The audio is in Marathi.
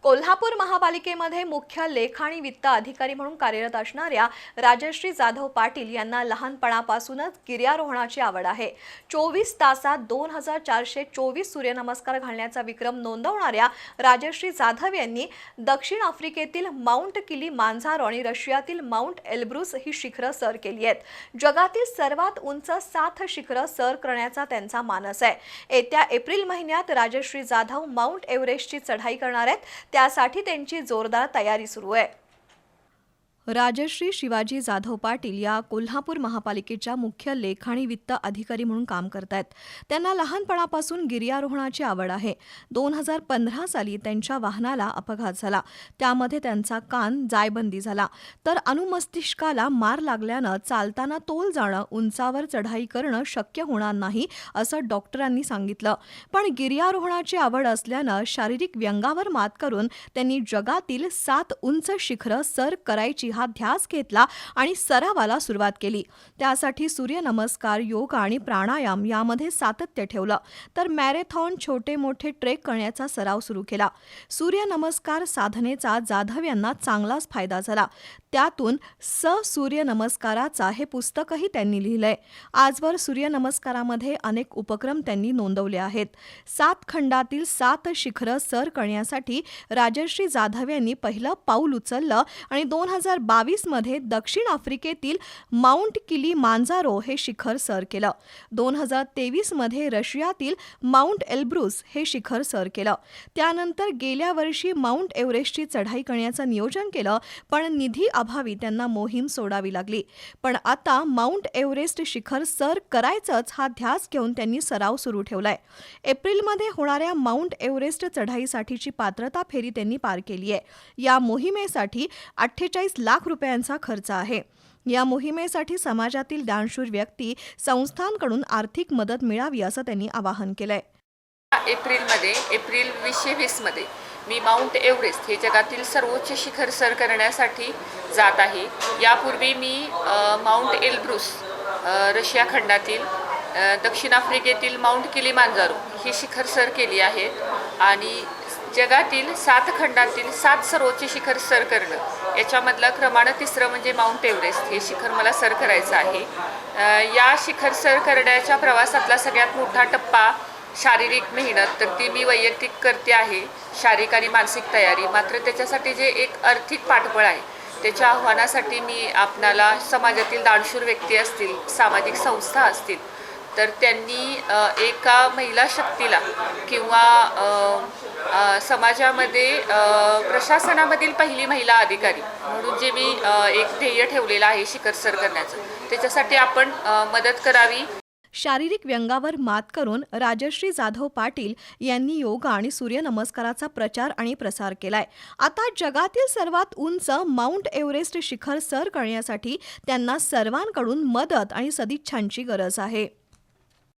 कोल्हापूर महापालिकेमध्ये मुख्य लेखा आणि वित्त अधिकारी म्हणून कार्यरत असणाऱ्या राजश्री जाधव पाटील यांना लहानपणापासूनच गिर्यारोहणाची आवड आहे। 24 तासात 2424 सूर्यनमस्कार घालण्याचा विक्रम नोंदवणाऱ्या राजश्री जाधव यांनी दक्षिण आफ्रिकेतील माउंट किलीमांजारो आणि रशियातील माउंट एल्ब्रुस ही शिखरं सर केली आहेत। जगातील सर्वात उंच 7 शिखरं सर करण्याचा त्यांचा मानस आहे। येत्या एप्रिल महिन्यात राजश्री जाधव माउंट एव्हरेस्टची चढाई करणार आहेत। त्यासाठी त्यांची जोरदार तयारी सुरू आहे। राजश्री शिवाजी जाधव पाटील या कोल्हापूर महापालिकेच्या मुख्य लेखा आणि वित्त अधिकारी म्हणून काम करतात। त्यांना लहानपणापासून गिर्यारोहणाची आवड आहे। 2015 साली त्यांच्या वाहनाला अपघात झाला, त्यामध्ये त्यांचा कान जायबंदी झाला, तर अनुमस्तिष्काला मार लागल्यानं चालताना तोल जाणं, उंचावर चढाई करणं शक्य होणार नाही असं डॉक्टरांनी सांगितलं। पण गिर्यारोहणाची आवड असल्यानं शारीरिक व्यंगावर मात करून त्यांनी जगातील 7 उंच शिखरं सर करायची हा ध्यास घेतला आणि सरावाला सुरुवात केली। त्यासाठी सूर्यनमस्कार, योगा आणि प्राणायाम यामध्ये सातत्य ठेवलं, तर मॅरेथॉन, छोटे मोठे ट्रेक करण्याचा सराव सुरू केला। सूर्यनमस्कार साधनेचा जाधव यांना चांगलाच फायदा झाला। त्यातून सूर्यनमस्काराचा हे पुस्तकही त्यांनी लिहिलंय। आजवर सूर्यनमस्कारामध्ये अनेक उपक्रम त्यांनी नोंदवले आहेत। 7 खंडातील 7 शिखरं सर करण्यासाठी राजश्री जाधव यांनी पहिलं पाऊल उचललं आणि 2022 मध्ये दक्षिण आफ्रिकेतील माउंट किलीमांजारो हे शिखर सर केलं। 2023 मध्ये रशियातील माउंट एल्ब्रुस हे शिखर सर केलं। त्यानंतर गेल्या वर्षी माउंट एव्हरेस्टची चढाई करण्याचं नियोजन केलं, पण निधी अभावी त्यांना मोहीम सोडावी लागली। पण आता माउंट एव्हरेस्ट शिखर सर करायचंच हा ध्यास घेऊन त्यांनी सराव सुरू ठेवलाय। एप्रिलमध्ये होणाऱ्या माउंट एव्हरेस्ट चढाईसाठीची पात्रता फेरी त्यांनी पार केली आहे। या मोहिमेसाठी 48 लाख रुपयांचा खर्च आहे। या मोहिमेसाठी समाजातील दानशूर व्यक्ती, संस्थांकडून आर्थिक मदत मिळावी असं त्यांनी आवाहन केलंय। एप्रिल 2020 मध्ये मी माउंट एव्हरेस्ट हे जगातील सर्वोच्च शिखर सर करण्यासाठी जात आहे। यापूर्वी मी माउंट एल्ब्रुस रशिया खंडातील, दक्षिण आफ्रिकेतील माउंट किलीमांजारो ही शिखर सर केली आहेत आणि जगातील 7 खंडातील 7 सर्वोच्च शिखर सर करणं याच्यामधला क्रमानं 3रं म्हणजे माउंट एव्हरेस्ट हे शिखर मला सर करायचं आहे। या शिखर सर करण्याच्या प्रवासातला सगळ्यात मोठा टप्पा शारीरिक मेहनत, तर ती मी वैयक्तिक करते आहे, शारीरिक आणि मानसिक तयारी। मात्र त्याच्यासाठी जे एक आर्थिक पाठबळ आहे त्याच्या आव्हानासाठी मी आपणाला समाजातील दानशूर व्यक्ती असतील, सामाजिक संस्था असतील, तर त्यांनी एका महिला शक्तीला किंवा समाजामध्ये प्रशासनामधील पहिली महिला अधिकारी म्हणून जे मी एक ध्येय ठेवलेलं आहे शिखर सर करण्याचं, त्याच्यासाठी आपण मदत करावी। शारीरिक व्यंगावर मात करून राजश्री जाधव पाटील यांनी योगा आणि सूर्यनमस्काराचा प्रचार आणि प्रसार केलाय। आता जगातील सर्वात उंच माउंट एव्हरेस्ट शिखर सर करण्यासाठी त्यांना सर्वांकडून मदत आणि सदिच्छांची गरज आहे।